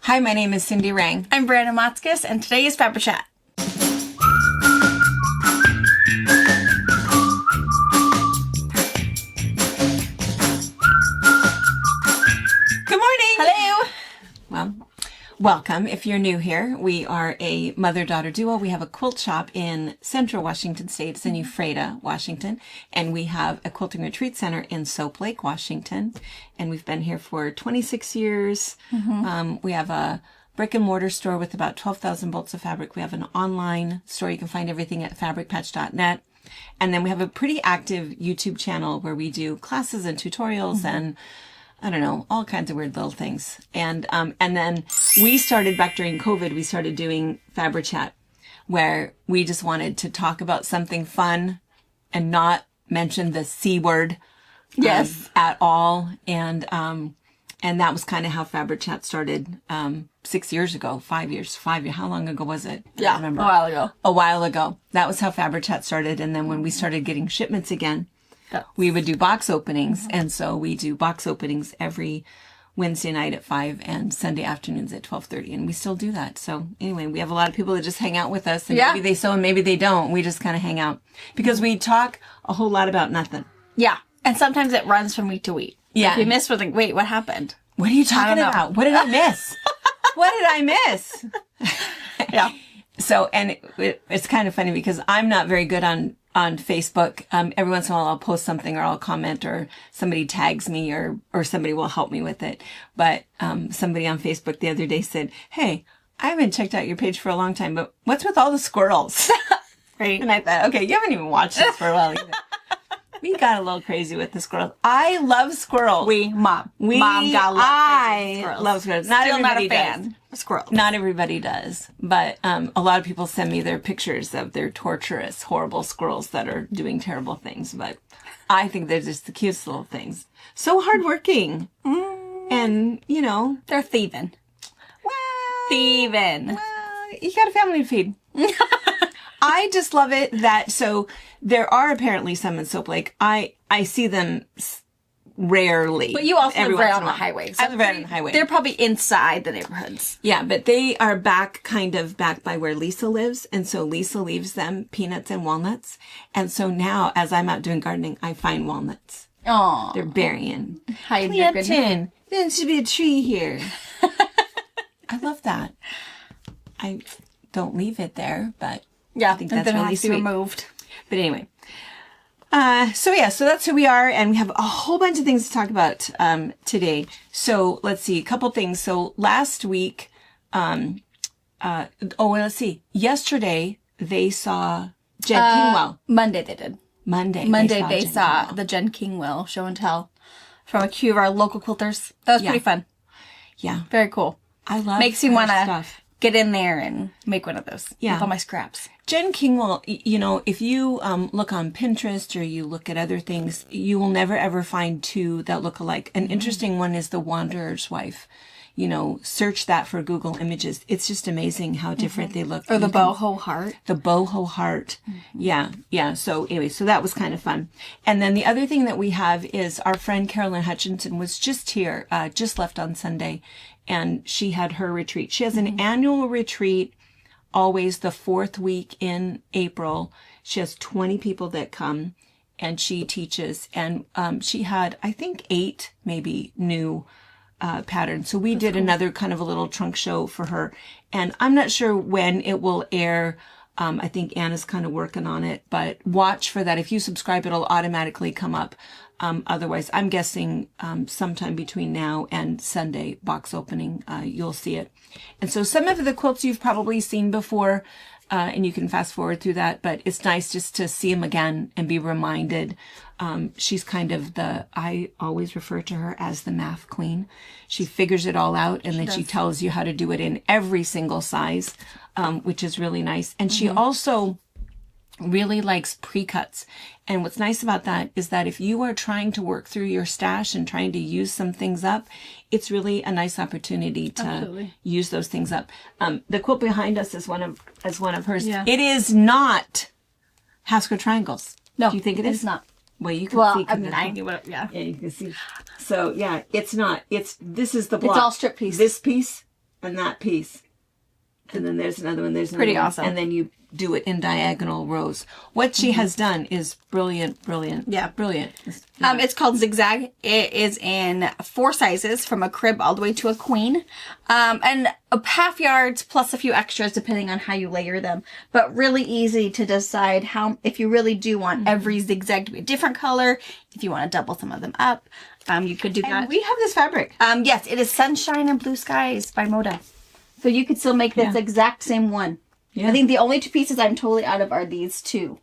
Hi, my name is Cindy Rang. I'm Brandon Motzkus, and today is Fabric Chat. Good morning. Hello. Well, welcome. If you're new here, we are a mother-daughter duo. We have a quilt shop in Central Washington State. It's in Ephrata, Washington. And we have a quilting retreat center in Soap Lake, Washington. And we've been here for 26 years. We have a brick and mortar store with about 12,000 bolts of fabric. We have an online store. You can find everything at fabricpatch.net. And then we have a pretty active YouTube channel where we do classes and tutorials and I don't know, all kinds of weird little things. And then we started back during COVID, we started doing Fabric Chat where we just wanted to talk about something fun and not mention the C word. Yes. At all. And that was kind of how Fabric Chat started, 6 years ago, 5 years, how long ago was it? I don't remember. A while ago. That was how Fabric Chat started. And then when we started getting shipments again, we would do box openings. And so we do box openings every Wednesday night at 5 and Sunday afternoons at 12:30. And we still do that. So anyway, we have a lot of people that just hang out with us and maybe they sew and maybe they don't. We just kind of hang out because we talk a whole lot about nothing. Yeah. And sometimes it runs from week to week. Yeah. If you miss, we're like, wait, what happened? What are you talking about? What did I miss? What did I miss? Yeah. So, and it's kind of funny because I'm not very good on Facebook. Every once in a while I'll post something or I'll comment or somebody tags me or somebody will help me with it. But, somebody on Facebook the other day said, hey, I haven't checked out your page for a long time, but what's with all the squirrels? Right. And I thought, okay, you haven't even watched this for a while either. We got a little crazy with the squirrels. I love squirrels. Mom got I love squirrels. Not Still everybody not a fan does. of squirrels. Not everybody does, but a lot of people send me their pictures of their torturous, horrible squirrels that are doing terrible things. But I think they're just the cutest little things. So hardworking, and you know They're thieving. Well, you got a family to feed. I just love it that, so there are apparently some in Soap Lake. I see them rarely. But you also live right on the while. highway. I live right on the highway. They're probably inside the neighborhoods. Yeah, but they are back by where Lisa lives. And so Lisa leaves them peanuts and walnuts. And so now, as I'm out doing gardening, I find walnuts. Aw. They're burying. Plantain. There should be a tree here. I love that. I don't leave it there, but Yeah, I think that's really sweet. Removed. But anyway. So that's who we are. And we have a whole bunch of things to talk about, today. So let's see, a couple things. So last week, let's see. Yesterday, they saw Jen Kingwell. Monday they did. Monday They saw the Jen Kingwell show and tell from a few of our local quilters. That was pretty fun. Yeah. Very cool. I love Makes you her want to stuff. get in there and make one of those. Yeah. With all my scraps. Jen Kingwell, you know, if you look on Pinterest or you look at other things, you will never ever find two that look alike. An interesting one is The Wanderer's Wife. You know, search that for Google Images. It's just amazing how different they look. Or the boho heart. The boho heart. Yeah. So anyway, so that was kind of fun. And then the other thing that we have is our friend Carolyn Hutchinson was just here, just left on Sunday, and she had her retreat. She has an annual retreat, always the fourth week in April. She has 20 people that come and she teaches. And she had, I think, 8 maybe new patterns. So we did another kind of a little trunk show for her. And I'm not sure when it will air. I think Anna's kind of working on it, but watch for that. If you subscribe, it'll automatically come up. Otherwise, I'm guessing sometime between now and Sunday box opening, you'll see it. And so some of the quilts you've probably seen before, and you can fast forward through that, but it's nice just to see them again and be reminded. She's kind of I always refer to her as the math queen. She figures it all out and then she tells you how to do it in every single size, which is really nice. And she also really likes pre-cuts. And what's nice about that is that if you are trying to work through your stash and trying to use some things up, it's really a nice opportunity to use those things up. The quilt behind us is one of hers. Yeah. It is not Haskell triangles. No, do you think it is? It's not. Well, you can see. I mean, I knew what. Yeah, you can see. So yeah, it's not. This is the block. It's all strip piece. This piece on that piece. And then there's another one. There's another Pretty one. awesome. And then you do it in diagonal rows. What she has done is brilliant, brilliant. Yeah. Brilliant. It's called Zigzag. It is in 4 sizes, from a crib all the way to a queen. And a half yards plus a few extras depending on how you layer them. But really easy to decide if you really do want every zigzag to be a different color, if you want to double some of them up, you could do that. And we have this fabric. Yes, it is Sunshine and Blue Skies by Moda. So you could still make this exact same one. Yeah. I think the only 2 pieces I'm totally out of are these 2.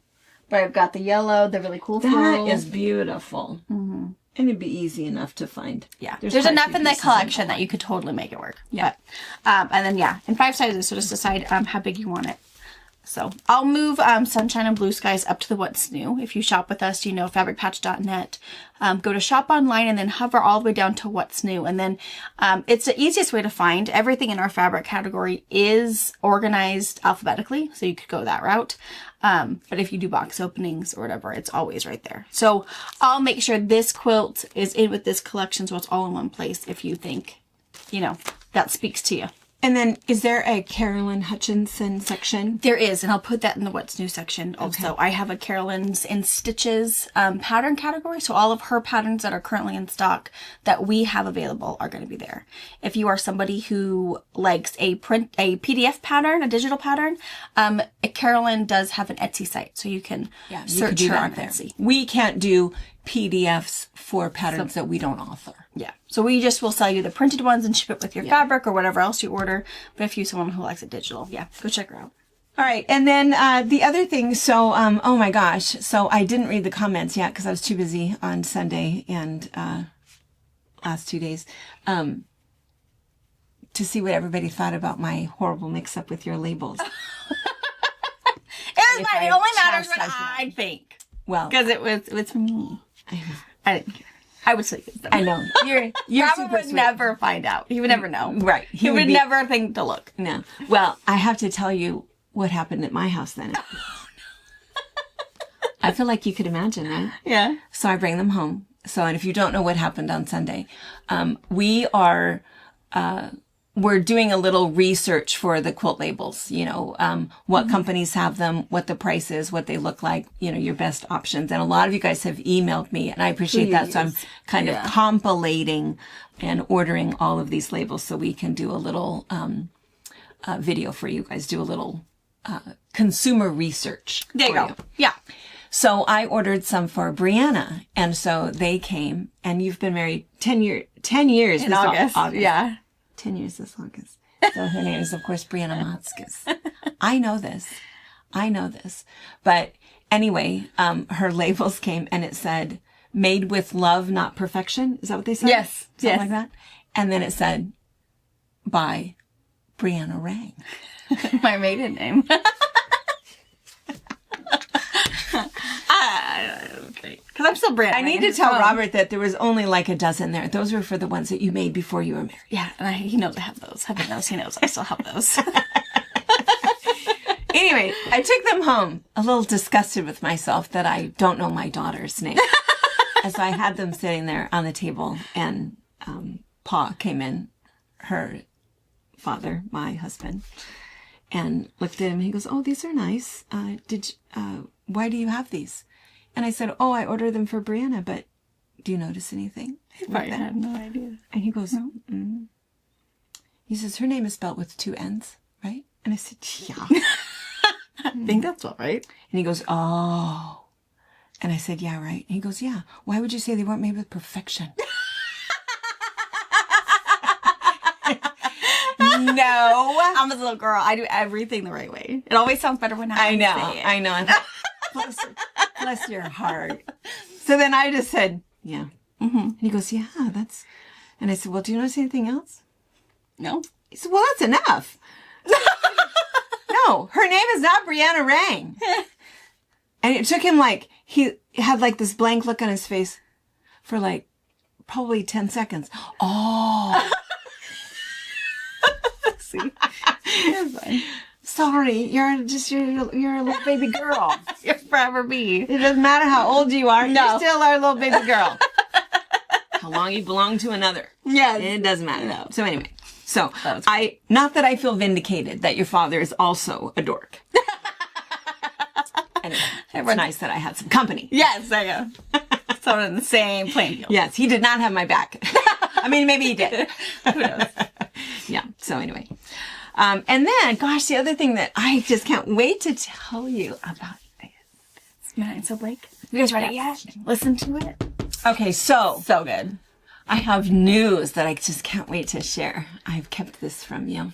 But I've got the yellow, the really cool floral. That is beautiful. Mm-hmm. And it'd be easy enough to find. Yeah. There's enough in the collection that you could totally make it work. Yeah. But, and then, in 5 sizes. So just decide how big you want it. So I'll move Sunshine and Blue Skies up to the What's New. If you shop with us, fabricpatch.net. Go to shop online and then hover all the way down to What's New. And then it's the easiest way to find. Everything in our fabric category is organized alphabetically, so you could go that route. But if you do box openings or whatever, it's always right there. So I'll make sure this quilt is in with this collection, so it's all in one place if you think, that speaks to you. And then, is there a Carolyn Hutchinson section? There is, and I'll put that in the What's New section also. Okay. I have a Carolyn's in Stitches pattern category, so all of her patterns that are currently in stock that we have available are going to be there. If you are somebody who likes a PDF pattern, a digital pattern, Carolyn does have an Etsy site, so you can search her on Etsy. We can't do PDFs for patterns that we don't author. Yeah. So we just will sell you the printed ones and ship it with your fabric or whatever else you order. But if you're someone who likes it digital, go check her out. All right. And then the other thing, so, oh my gosh. So I didn't read the comments yet because I was too busy on Sunday and last 2 days to see what everybody thought about my horrible mix-up with your labels. It only matters what I think. Well, because it was for me. I didn't care. I would say them. I know. You're Robert would never find out. He would never know. Right. He would never think to look. No. Well, I have to tell you what happened at my house then. I feel like you could imagine, right? Yeah. So I bring them home. And if you don't know what happened on Sunday, we're doing a little research for the quilt labels, what companies have them, what the price is, what they look like, your best options. And a lot of you guys have emailed me and I appreciate that. So I'm kind of compilating and ordering all of these labels so we can do a little video for you guys, do a little consumer research. There you go. Yeah. So I ordered some for Brianna. And so they came and you've been married 10 years in August. Yeah. 10 years this August. So her name is, of course, Brianna Motzkes. I know this. But anyway, her labels came and it said, made with love, not perfection. Is that what they said? Yes. Something like that. And then it said, by Brianna Rang. My maiden name. Okay. Because I'm still Brianna. I need to tell Robert that there was only like a dozen there. Those were for the ones that you made before you were married. Yeah, and he knows I have those. Heaven knows he knows I still have those. Anyway, I took them home, a little disgusted with myself that I don't know my daughter's name. And so I had them sitting there on the table, and Pa came in, her father, my husband, and looked at him. And he goes, "Oh, these are nice. Why do you have these?" And I said, "Oh, I ordered them for Brianna, but do you notice anything?" I had no idea. And he goes, no. He says, "Her name is spelled with 2 N's, right?" And I said, "Yeah." I think that's all right. And he goes, "Oh." And I said, "Yeah, right." And he goes, "Yeah. Why would you say they weren't made with perfection?" No. I'm a little girl. I do everything the right way. It always sounds better when I say it. I know. Bless your heart. So then I just said, "Yeah." Mm-hmm. And he goes, "Yeah, that's..." And I said, "Well, do you notice anything else?" No. He said, "Well, that's enough." No, her name is not Brianna Rang. And it took him he had this blank look on his face for probably 10 seconds. Oh. See? It's fine. Sorry, you're a little baby girl. You'll forever be. It doesn't matter how old you are. No. You're still our little baby girl. How long you belong to another. Yes. It doesn't matter. No. So anyway, So not that I feel vindicated that your father is also a dork. Anyway, it's nice that I had some company. Yes, I am. So in the same playing field. Yes, he did not have my back. I mean, maybe he did. Who knows? Yeah. So anyway, and then, gosh, the other thing that I just can't wait to tell you about is Midnight in Soap Lake. You guys read it yet? Listen to it. Okay, so good. I have news that I just can't wait to share. I've kept this from you.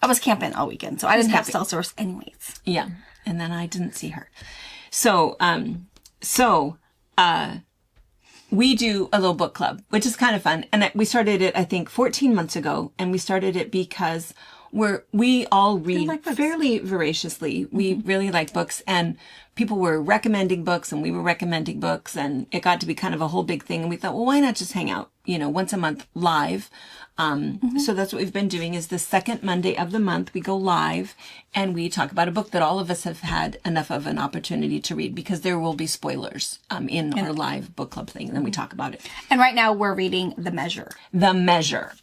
I was camping all weekend, so I didn't have cell source anyways. Yeah. And then I didn't see her. So, we do a little book club, which is kind of fun. And we started it, I think, 14 months ago. And we started it because we all read fairly voraciously. We really like books, and people were recommending books, and we were recommending books, and it got to be kind of a whole big thing. And we thought, well, why not just hang out, once a month live? So that's what we've been doing. Is the second Monday of the month, we go live and we talk about a book that all of us have had enough of an opportunity to read, because there will be spoilers in our live book club thing, and then we talk about it. And right now we're reading The Measure. The Measure.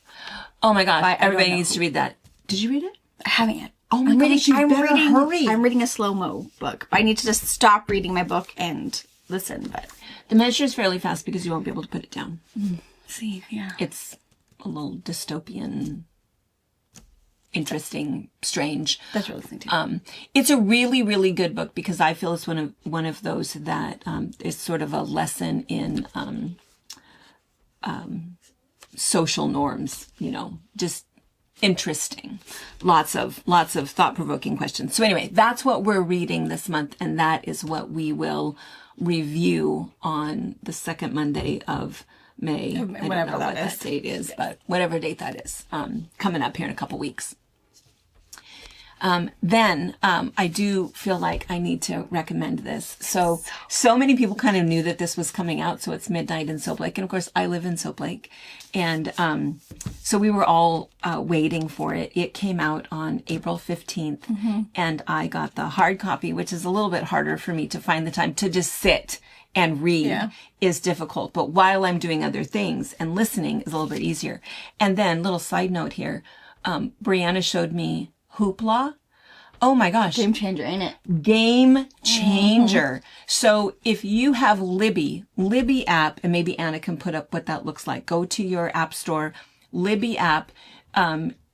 Oh my gosh, everybody needs to read that. Did you read it? I haven't yet. Oh my gosh, you better hurry. I'm reading a slow-mo book, but I need to just stop reading my book and listen. But The Measure is fairly fast because you won't be able to put it down. See, yeah. It's a little dystopian, interesting, strange. That's what I was thinking. It's a really, really good book because I feel it's one of those that is sort of a lesson in social norms. Just interesting. Lots of thought-provoking questions. So anyway, that's what we're reading this month, and that is what we will review on the second Monday of May. I don't know what that date is, but whatever date that is, coming up here in a couple weeks. Then I do feel like I need to recommend this. So many people kind of knew that this was coming out. So it's Midnight in Soap Lake. And of course, I live in Soap Lake. And so we were all waiting for it. It came out on April 15th. And I got the hard copy, which is a little bit harder for me to find the time to just sit and read is difficult. But while I'm doing other things and listening is a little bit easier. And then, little side note here, Brianna showed me Hoopla. Oh my gosh. Game changer, ain't it? Game changer. So if you have Libby app, and maybe Anna can put up what that looks like. Go to your app store, Libby app.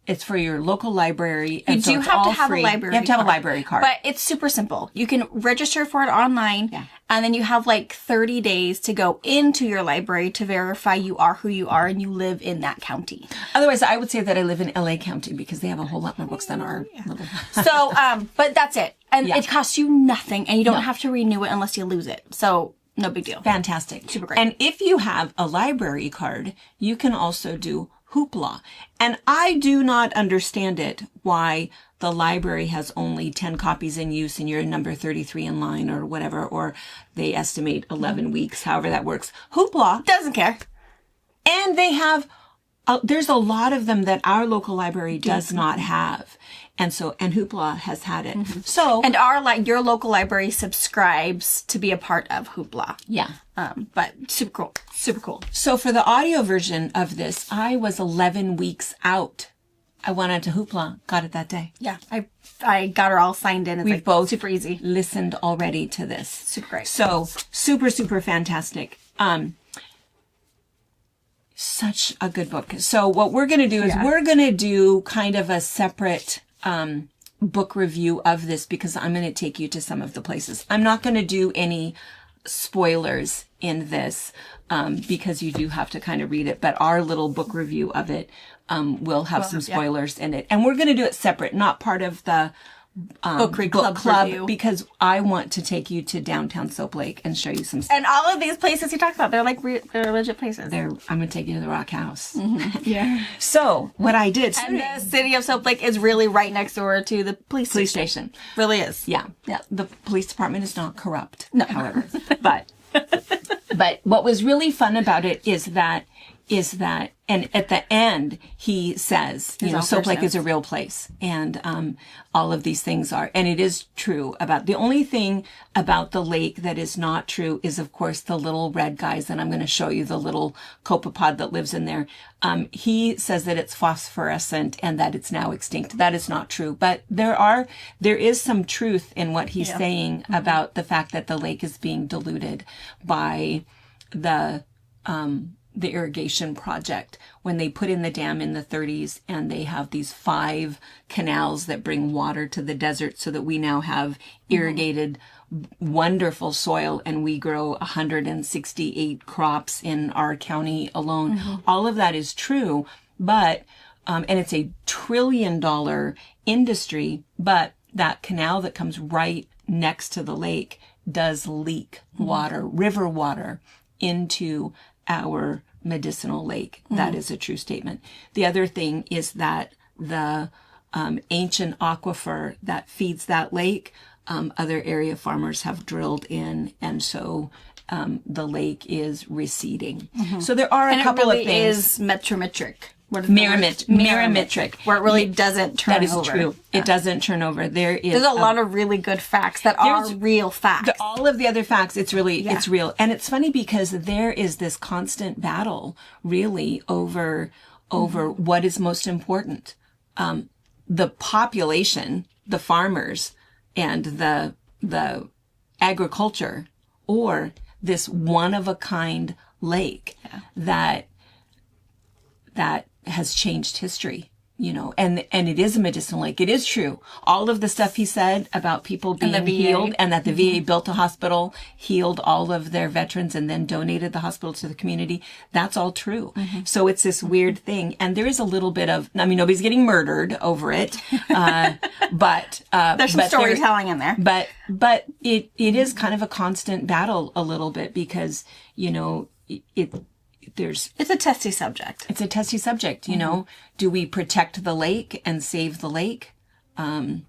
It's for your local library. And you do have to have a library. You have to have a library card. But it's super simple. You can register for it online. Yeah. And then you have 30 days to go into your library to verify you are who you are and you live in that county. Otherwise, I would say that I live in LA County because they have a whole lot more books than our little. So, but that's it. And it costs you nothing, and you don't have to renew it unless you lose it. So, no big deal. Fantastic. Super great. And if you have a library card, you can also do Hoopla. And I do not understand it, why the library has only 10 copies in use and you're number 33 in line or whatever, or they estimate 11 weeks, however that works. Hoopla doesn't care. And they have, there's a lot of them that our local library does not have. And Hoopla has had it. So, and your local library subscribes to be a part of Hoopla. Yeah. But super cool. Super cool. So for the audio version of this, I was 11 weeks out. I went on to Hoopla, got it that day. Yeah. I got her all signed in. It's We've both super easy. Listened already to this. Super great. So super, super fantastic. Such a good book. So what we're going to do is we're going to do kind of a separate book review of this, because I'm going to take you to some of the places. I'm not going to do any spoilers in this because you do have to kind of read it, but our little book review of it will have some spoilers in it. And we're going to do it separate, not part of the book club, because I want to take you to downtown Soap Lake and show you some stuff. And all of these places you talked about, they're they're legit places. I'm going to take you to the Rock House. Yeah. So what I did, and the city of Soap Lake is really right next door to the police station. Really is. Yeah. Yeah. The police department is not corrupt, however, but what was really fun about it is that is that, and at the end, he says, Soap Lake is a real place. And all of these things are. And it is true about, the only thing about the lake that is not true is, of course, the little red guys. And I'm going to show you the little copepod that lives in there. He says that it's phosphorescent and that it's now extinct. That is not true. But there is some truth in what he's saying about the fact that the lake is being diluted by the irrigation project when they put in the dam in the 30s, and they have these 5 canals that bring water to the desert so that we now have irrigated wonderful soil, and we grow 168 crops in our county alone. All of that is true, but and it's a $1 trillion industry, but that canal that comes right next to the lake does leak water, river water, into our medicinal lake. That is a true statement. The other thing is that the ancient aquifer that feeds that lake, other area farmers have drilled in, and so the lake is receding. So there are a couple of things. Is metrometric. Mirametric. Where it really doesn't turn over. That is true. It doesn't turn over. There's a lot of really good facts that are real facts. All of the other facts, it's real. And it's funny because there is this constant battle really over what is most important. The population, the farmers, and the agriculture, or this one-of-a-kind lake that has changed history, and it is a medicinal lake. It is true. All of the stuff he said about people being healed, and that the VA built a hospital, healed all of their veterans, and then donated the hospital to the community. That's all true. So it's this weird thing. And there is a little bit of, nobody's getting murdered over it. But there's some storytelling in there. But it is kind of a constant battle a little bit, because, it's a testy subject. It's a testy subject, Do we protect the lake and save the lake? And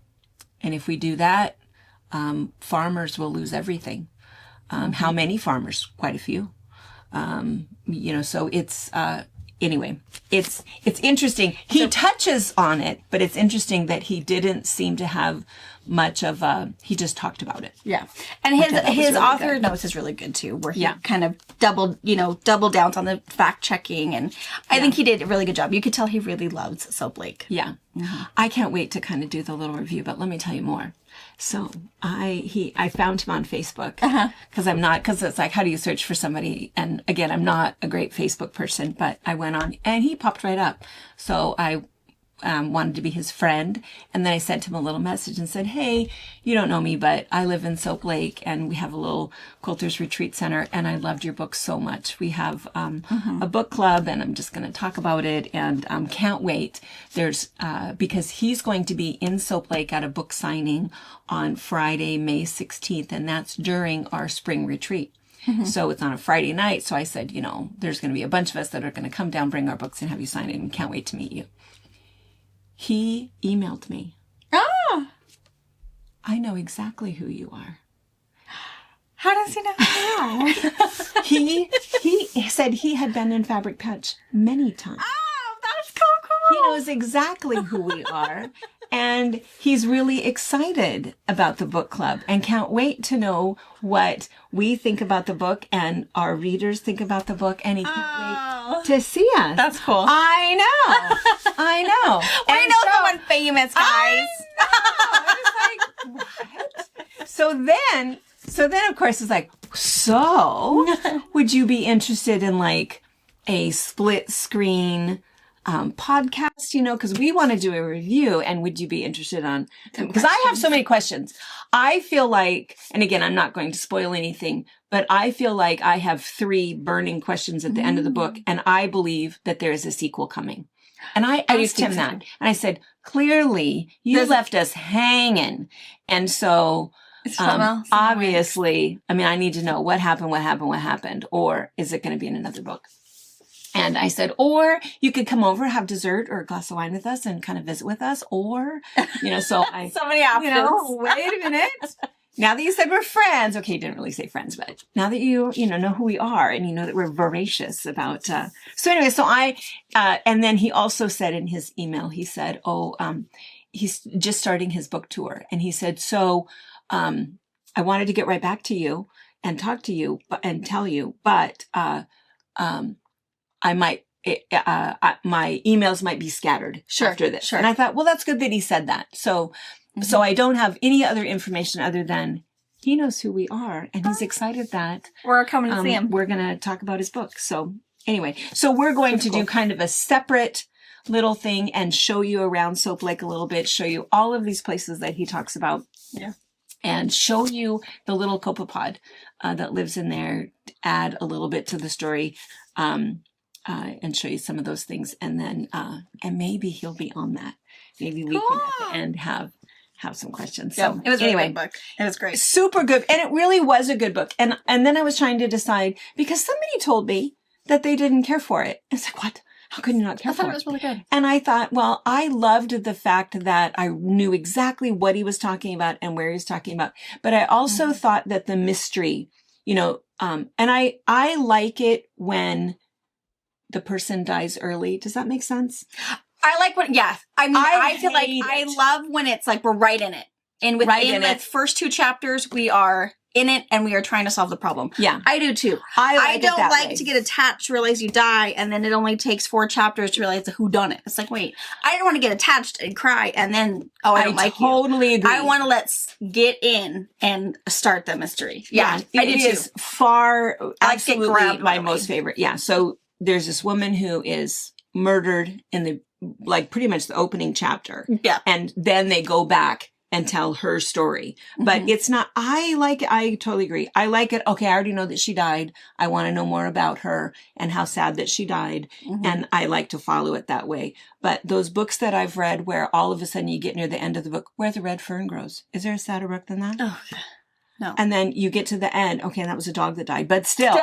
if we do that, farmers will lose everything. How many farmers? Quite a few. So it's, anyway, it's interesting. He touches on it, but it's interesting that he didn't seem to have much of he just talked about it. Yeah. And his really author notes is really good too, where he kind of double downs on the fact checking. And I think he did a really good job. You could tell he really loves Soap Lake. Yeah. I can't wait to kind of do the little review, but let me tell you more. So I found him on Facebook, because it's like, how do you search for somebody? And again, I'm not a great Facebook person, but I went on and he popped right up. So I wanted to be his friend. And then I sent him a little message and said, hey, you don't know me, but I live in Soap Lake and we have a little quilters retreat center. And I loved your book so much. We have a book club, and I'm just going to talk about it, and can't wait. There's because he's going to be in Soap Lake at a book signing on Friday, May 16th. And that's during our spring retreat. So it's on a Friday night. So I said, there's going to be a bunch of us that are going to come down, bring our books, and have you sign it, and can't wait to meet you. He emailed me. I know exactly who you are. How does he know who you are? He said he had been in Fabric Patch many times. Oh, that's so cool. He knows exactly who we are. And he's really excited about the book club and can't wait to know what we think about the book and our readers think about the book. And he can't wait to see us. That's cool. I know. We know someone famous, guys. I was like, what? So then, of course, it's like, would you be interested in like a split screen podcast, because we want to do a review, and would you be interested on, because I have so many questions. I feel like, and again, I'm not going to spoil anything, but I feel like I have 3 burning questions at the end of the book, and I believe that there is a sequel coming. And I asked him that, and I said, clearly you left us hanging. And so, obviously, I mean, I need to know what happened, or is it going to be in another book? And I said, or you could come over, have dessert or a glass of wine with us and kind of visit with us. Or, so I, so many options. Wait a minute. now that you said we're friends, okay, you didn't really say friends, but now that you know who we are and you know that we're voracious about, so anyway, so and then he also said in his email, he said, he's just starting his book tour. And he said, so, I wanted to get right back to you and talk to you and tell you, but, I might, my emails might be scattered after this. Sure. And I thought, well, that's good that he said that. So I don't have any other information other than he knows who we are and he's excited that we're coming to see him. We're going to talk about his book. So anyway, so we're going to do kind of a separate little thing and show you around Soap Lake a little bit, show you all of these places that he talks about. Yeah. And show you the little copepod that lives in there, add a little bit to the story, and show you some of those things. And then, and maybe he'll be on that. Maybe we can at the end have some questions. Yeah, so it was anyway, a good book. It was great. Super good. And it really was a good book. And then I was trying to decide, because somebody told me that they didn't care for it. It's like, what? How could you not care for it? I thought it was really good. And I thought, well, I loved the fact that I knew exactly what he was talking about and where he was talking about. But I also thought that the mystery, and I like it when the person dies early. Does that make sense? I like when, yeah. I mean, I feel like I love when it's like we're right in it. And within the first 2 chapters, we are in it and we are trying to solve the problem. Yeah. I do too. I don't like to get attached to realize you die and then it only takes 4 chapters to realize the whodunit. It's like, wait, I don't want to get attached and cry and then, I don't like you. I totally agree. I want to let's get in and start the mystery. Yeah. I do too. Far, absolutely my most favorite. Yeah. So there's this woman who is murdered in the, like pretty much the opening chapter. Yeah. And then they go back and tell her story. But it's not, I totally agree. I like it. Okay, I already know that she died. I want to know more about her and how sad that she died. And I like to follow it that way. But those books that I've read where all of a sudden you get near the end of the book, where the red fern grows. Is there a sadder book than that? Oh, no. And then you get to the end. Okay, that was a dog that died. But still.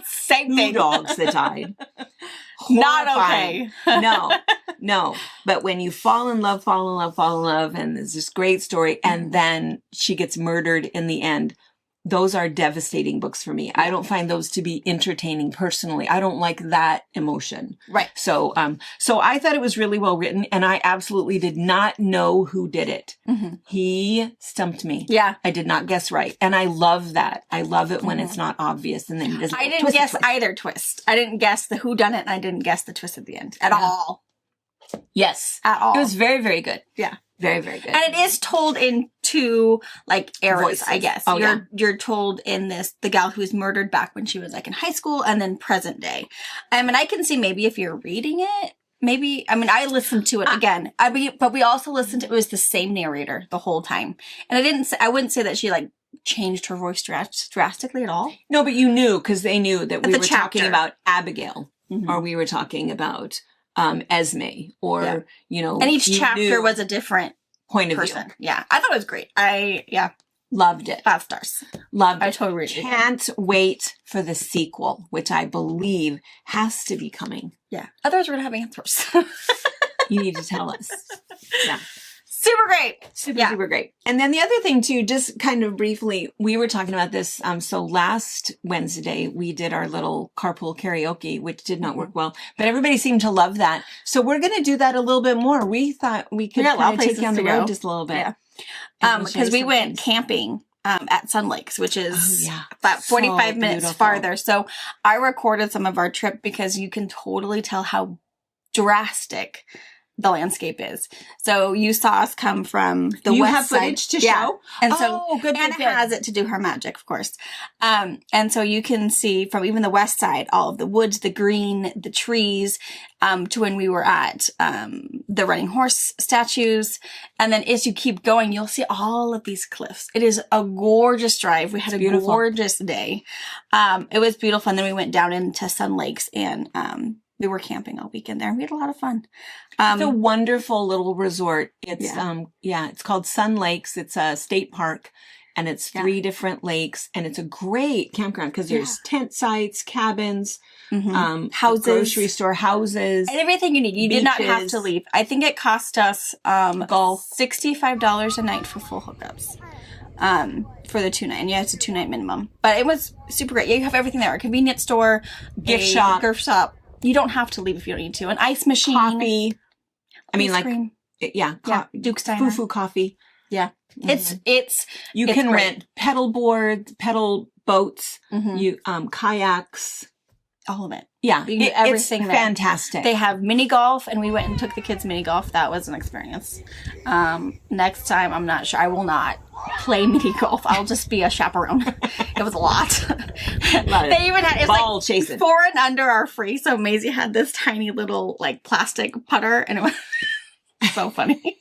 Same thing. 2 dogs that died. Not okay. No. But when you fall in love, and there's this great story, and then she gets murdered in the end, those are devastating books for me. I don't find those to be entertaining personally. I don't like that emotion. Right. So I thought it was really well written, and I absolutely did not know who did it. He stumped me. Yeah. I did not guess right. And I love that. I love it when it's not obvious and then he doesn't. I didn't guess either twist. I didn't guess the whodunit and I didn't guess the twist at the end at all. Yes. At all. It was very, very good. Yeah. Very, very good. And it is told in 2 like eras, voices. I guess. Oh, you're told in this, the gal who was murdered back when she was like in high school and then present day. I mean, I can see maybe if you're reading it, maybe, I mean, I listened to it again. But we also listened to, it was the same narrator the whole time. And I wouldn't say that she like changed her voice drastically at all. No, but you knew, because they knew that we were talking about Abigail or we were talking about Esme or, and each chapter was a different point of person. view. Yeah. I thought it was great. Loved it. 5 stars. Loved it. I totally read it. Can't wait for the sequel, which I believe has to be coming. Yeah. Otherwise we're going to have answers. You need to tell us. Yeah. Super great. Super great. And then the other thing too, just kind of briefly, we were talking about this. So last Wednesday, we did our little carpool karaoke, which did not work well, but everybody seemed to love that. So we're going to do that a little bit more. We thought we could kind of take you on the road just a little bit. Yeah. Because we went camping at Sun Lakes, which is about 45 minutes farther. So I recorded some of our trip because you can totally tell how drastic the landscape is. So you saw us come from the west side. You have footage to show? And so Anna has it to do her magic, of course. And so you can see from even the west side, all of the woods, the green, the trees, to when we were at the running horse statues. And then as you keep going, you'll see all of these cliffs. It is a gorgeous drive. We had a gorgeous day. It was beautiful. And then we went down into Sun Lakes and we were camping all weekend there and we had a lot of fun. It's a wonderful little resort. It's, it's called Sun Lakes. It's a state park and it's 3 different lakes and it's a great campground because there's tent sites, cabins, houses, grocery store, houses, and everything you need. You did not have to leave. I think it cost us, $65 a night for full hookups. for the 2 night. And yeah, it's a 2 night minimum. But it was super great. Yeah, you have everything there. A convenience store, gift shop. You don't have to leave if you don't need to. An ice machine. Coffee. I mean, ice cream. Duke's Diner. Foo coffee. Yeah. Mm-hmm. It's you it's can great. rent pedal boards, pedal boats, kayaks. All of it. Yeah. You can do everything it's there. fantastic. They have mini golf, and we went and took the kids mini golf. That was an experience. Next time, I'm not sure. I will not play mini golf. I'll just be a chaperone. It was a lot. They even had ball chasing. 4 and under are free. So Maisie had this tiny little like plastic putter, and it was so funny.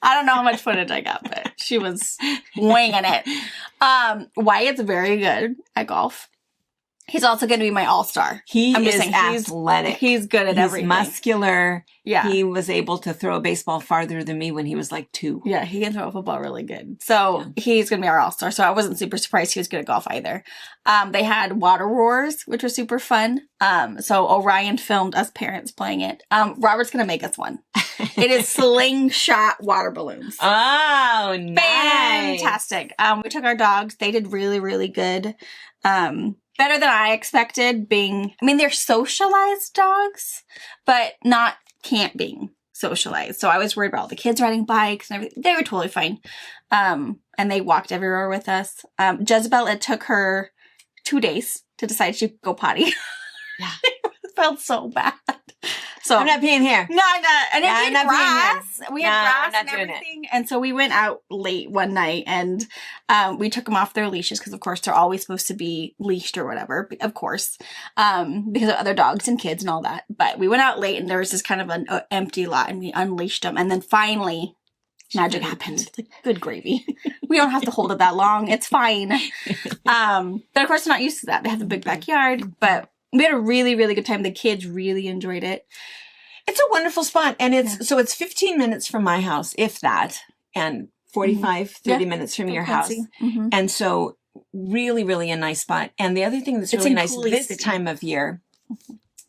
I don't know how much footage I got, but she was winging it. Wyatt's very good at golf. He's also going to be my all-star. He is athletic. He's good at everything. He's muscular. Yeah. He was able to throw a baseball farther than me when he was like 2. Yeah, he can throw a football really good. So he's going to be our all-star. So I wasn't super surprised he was good at golf either. They had water roars, which was super fun. So Orion filmed us parents playing it. Robert's going to make us one. It is slingshot water balloons. Oh, nice. Fantastic. We took our dogs. They did really, really good. Better than I expected they're socialized dogs, but not camping socialized. So I was worried about all the kids riding bikes and everything. They were totally fine. And they walked everywhere with us. Jezebel, it took her 2 days to decide she'd go potty. Yeah. It felt so bad. So I'm not peeing here. No, I'm not. And yeah, it had grass. We had grass and everything. And so we went out late one night and we took them off their leashes because, of course, they're always supposed to be leashed or whatever, of course, because of other dogs and kids and all that. But we went out late and there was this kind of an empty lot and we unleashed them. And then finally, magic happened. Like, good gravy. We don't have to hold it that long. It's fine. But, of course, they're not used to that. They have a big backyard, but we had a really, really good time. The kids really enjoyed it. It's a wonderful spot. And it's 15 minutes from my house, if that, and 45, 30 minutes from your house. Mm-hmm. And so really, really a nice spot. And the other thing that's really nice this time of year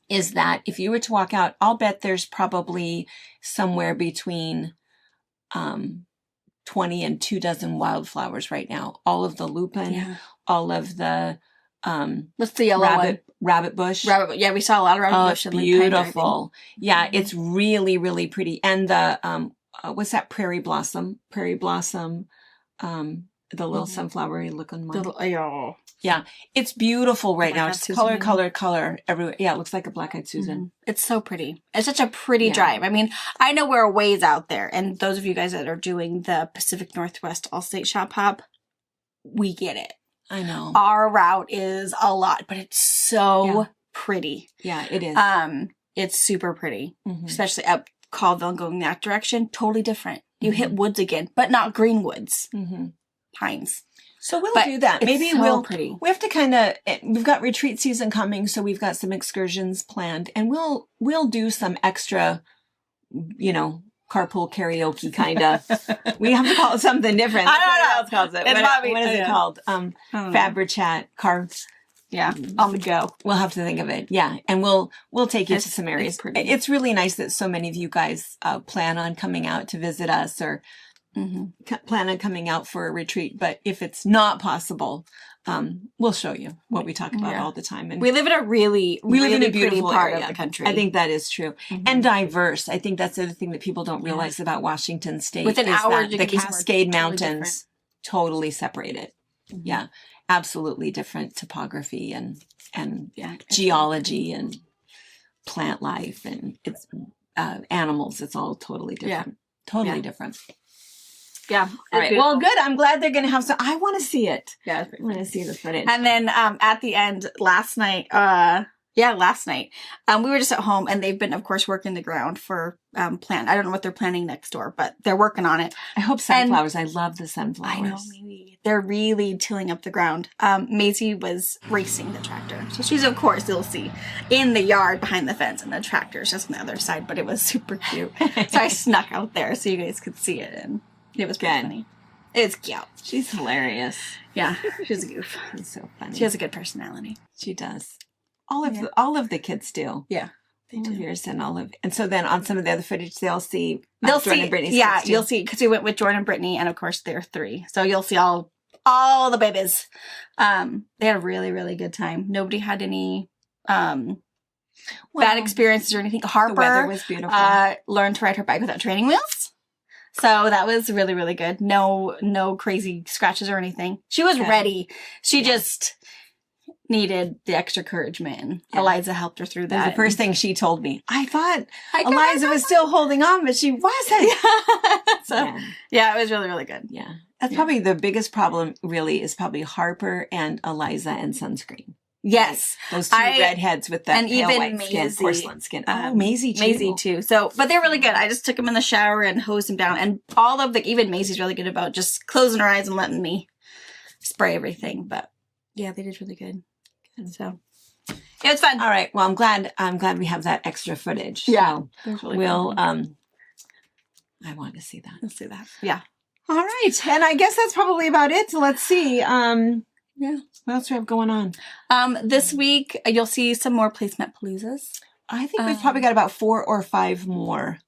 is that if you were to walk out, I'll bet there's probably somewhere between 20 and 24 wildflowers right now. All of the lupin, all of the what's the yellow rabbit bush. Yeah, we saw a lot of rabbit bush. It's beautiful. Yeah, it's really, really pretty. And the what's that prairie blossom, the little sunflowery looking one. Yeah, it's beautiful right now. It's color everywhere. Yeah, it looks like a black-eyed Susan. Mm-hmm. It's so pretty. It's such a pretty drive. I mean, I know we're a ways out there, and those of you guys that are doing the Pacific Northwest All-State Shop Hop, we get it. I know. Our route is a lot, but it's so pretty. Yeah, it is. It's super pretty, especially up Colville going that direction. Totally different. You hit woods again, but not green woods. Pines. So we'll do that. Maybe we have to kind of, we've got retreat season coming, so we've got some excursions planned, and we'll do some extra, carpool karaoke kind of. We have to call it something different. I don't know what else calls it. What is it called? Fabra Chat car. Yeah, on the go. We'll have to think of it. Yeah, and we'll take you to some areas. It's really nice that so many of you guys plan on coming out to visit us or plan on coming out for a retreat. But if it's not possible, we'll show you what we talk about all the time. And we live in a really beautiful part of the country. I think that is true. And diverse. I think that's the other thing that people don't realize about Washington State. Within hours, the Cascade Mountains totally separated. Yeah, absolutely different topography and geology and plant life and it's animals. It's all totally different. Totally different. Yeah. All right. Well, good. I'm glad they're going to have some. I want to see it. Yeah. I want to see the footage. And then at the end last night, we were just at home and they've been, of course, working the ground for plant. I don't know what they're planting next door, but they're working on it. I hope sunflowers. I love the sunflowers. I know, maybe. They're really tilling up the ground. Maisie was racing the tractor. So she's, of course, you'll see, in the yard behind the fence and the tractor's just on the other side, but it was super cute. So I snuck out there so you guys could see it and it was pretty funny. It's cute. She's hilarious. Yeah, she's a goof. She's so funny. She has a good personality. She does. All of the kids do. Yeah, they do. Yours and so then on some of the other footage, they'll see. Jordan and Brittany's. Yeah, you'll see because we went with Jordan and Brittany, and of course they're 3. So you'll see all all the babies. They had a really, really good time. Nobody had any bad experiences or anything. Harper The weather was beautiful. learned to ride her bike without training wheels. So that was really, really good. No crazy scratches or anything. She was ready. She just needed the extra encouragement. And Eliza helped her through that. That was the first thing she told me. I thought Eliza was still holding on, but she wasn't. So yeah, it was really, really good. Yeah. That's probably the biggest problem really is probably Harper and Eliza and sunscreen. Yes. Those two redheads with that and pale even white Maisie, skin, porcelain skin. Maisie too. Maisie too. So, but they're really good. I just took them in the shower and hosed them down. And all of even Maisie's really good about just closing her eyes and letting me spray everything. But yeah, they did really good. And so it was fun. All right. Well, I'm glad we have that extra footage. Yeah. So Really we'll, I want to see that. Let's do that. Yeah. All right. And I guess that's probably about it. So let's see. Yeah. What else do we have going on? This week you'll see some more placement paloozas. I think we've probably got about 4 or 5 more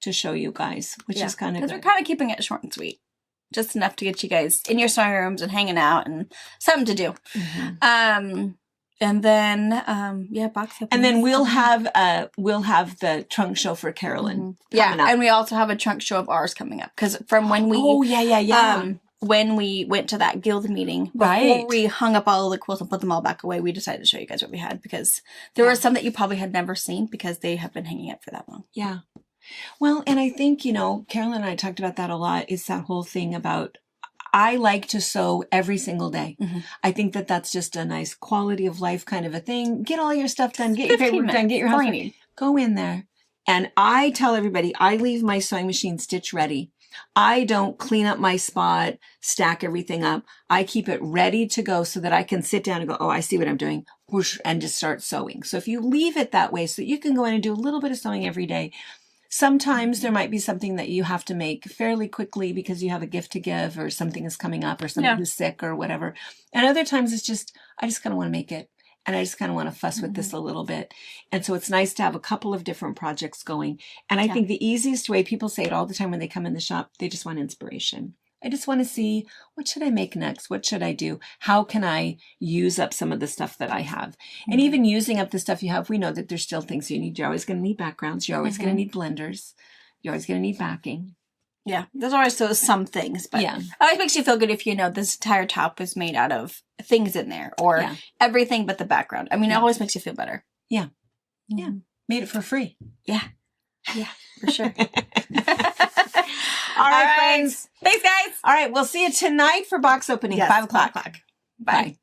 to show you guys, which is kind of good. We're kind of keeping it short and sweet. Just enough to get you guys in your sewing rooms and hanging out and something to do. Mm-hmm. And then, box openings. And then we'll have the trunk show for Carolyn. Mm-hmm. And we also have a trunk show of ours coming up because from when we when we went to that guild meeting, before we hung up all of the quilts and put them all back away, we decided to show you guys what we had because there were some that you probably had never seen because they have been hanging up for that long. Yeah. Well, and I think, Carolyn and I talked about that a lot. It's that whole thing about I like to sew every single day. Mm-hmm. I think that that's just a nice quality of life kind of a thing. Get all your stuff done. Get your paperwork done. Get your house done. Go in there. And I tell everybody, I leave my sewing machine stitch ready. I don't clean up my spot, stack everything up. I keep it ready to go so that I can sit down and go, oh, I see what I'm doing, whoosh, and just start sewing. So if you leave it that way so that you can go in and do a little bit of sewing every day, sometimes there might be something that you have to make fairly quickly because you have a gift to give or something is coming up or somebody who's sick or whatever. And other times it's just, I just kind of want to make it. And I just kind of want to fuss with this a little bit. And so it's nice to have a couple of different projects going. And I think the easiest way, people say it all the time when they come in the shop, they just want inspiration. I just want to see, what should I make next? What should I do? How can I use up some of the stuff that I have? And even using up the stuff you have, we know that there's still things you need. You're always going to need backgrounds. You're always going to need blenders. You're always going to need backing. Yeah, there's always some things, but it always makes you feel good if you know this entire top was made out of things in there or everything but the background. I mean, it always makes you feel better. Yeah. Mm-hmm. Yeah. Made it for free. Yeah. Yeah, for sure. All right, friends. Thanks, guys. All right, we'll see you tonight for box opening, 5 o'clock. Bye.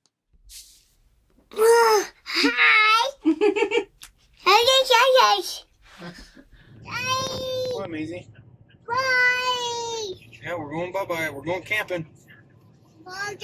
Hi. What, Maisie? Bye. Yeah, we're going bye-bye. We're going camping. Bye.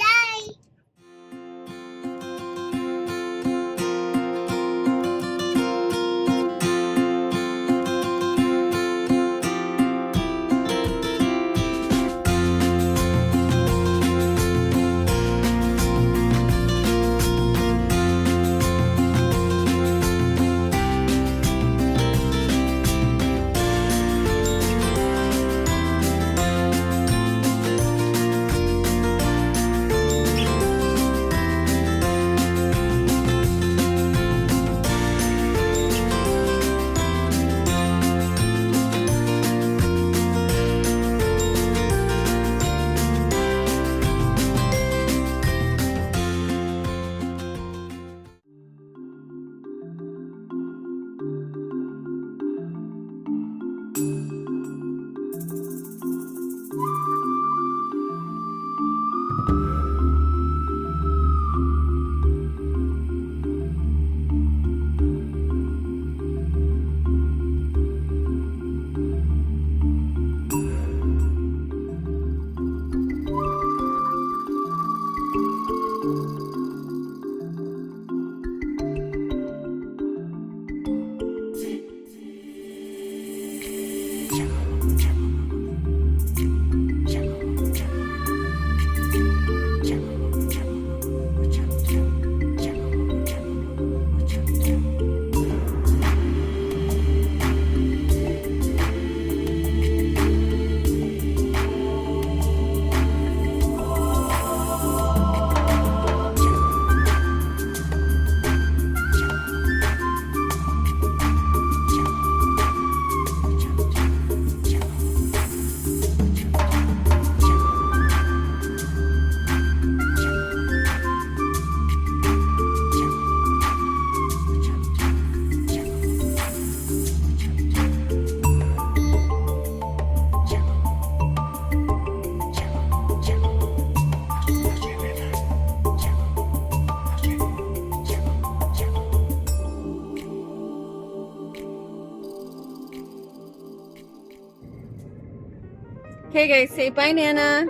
Okay, guys, say bye, Nana.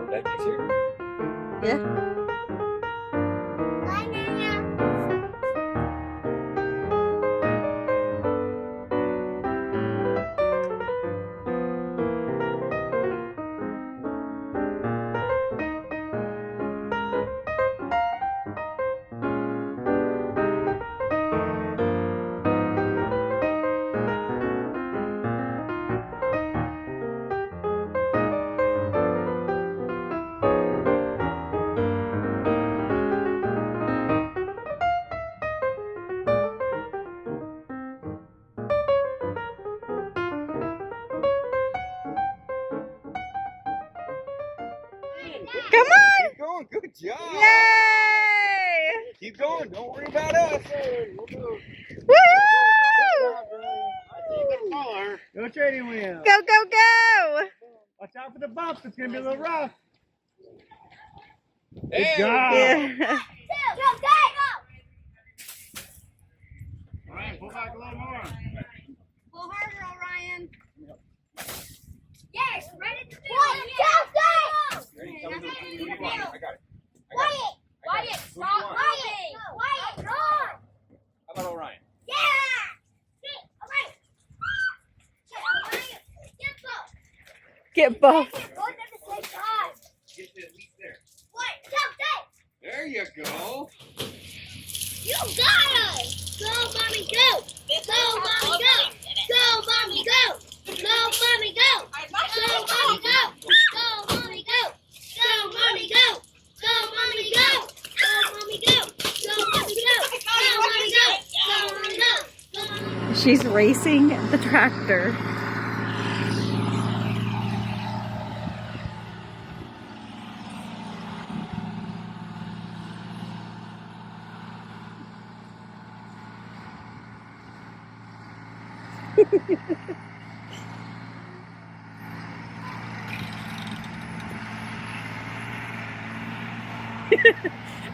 Becky's here. Yeah. Bye, Nana. Come on! Keep going. Good job. Yay! Keep going. Don't worry about us. Woo! No trading wheel. Go, go, go! Watch out for the bumps. It's going to be a little rough. Good Yeah. job. All right, pull back a little more. Pull harder, Orion. Yes, ready to do it. Ready? Tell me what you want. I got it. Wyatt, stop moving. Wyatt, run. How about Orion? Yeah. Orion. Get both. Both at the same time. Get to at least there. There. There you go. You got us. Go, mommy, go. Go, mommy, go. Go, mommy, go. Go, mommy, go. Go, mommy, go. Go, mommy, go. Go, mommy, go. Go, mommy, go. Go, mommy, go. Go, mommy, go. Go, mommy, go. Go, mommy, go. Go, mommy. She's racing the tractor.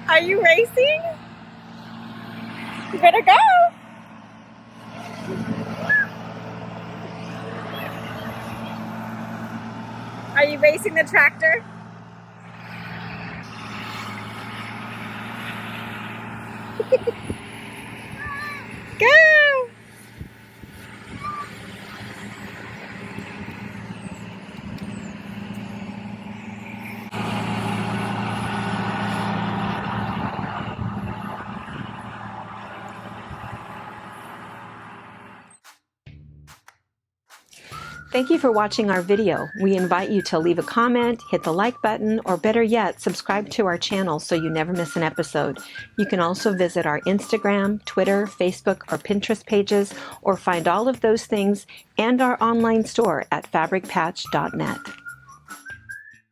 Are you racing? You better go. Are you racing the tractor? Go! Thank you for watching our video. We invite you to leave a comment, hit the like button, or better yet, subscribe to our channel so you never miss an episode. You can also visit our Instagram, Twitter, Facebook, or Pinterest pages, or find all of those things and our online store at fabricpatch.net.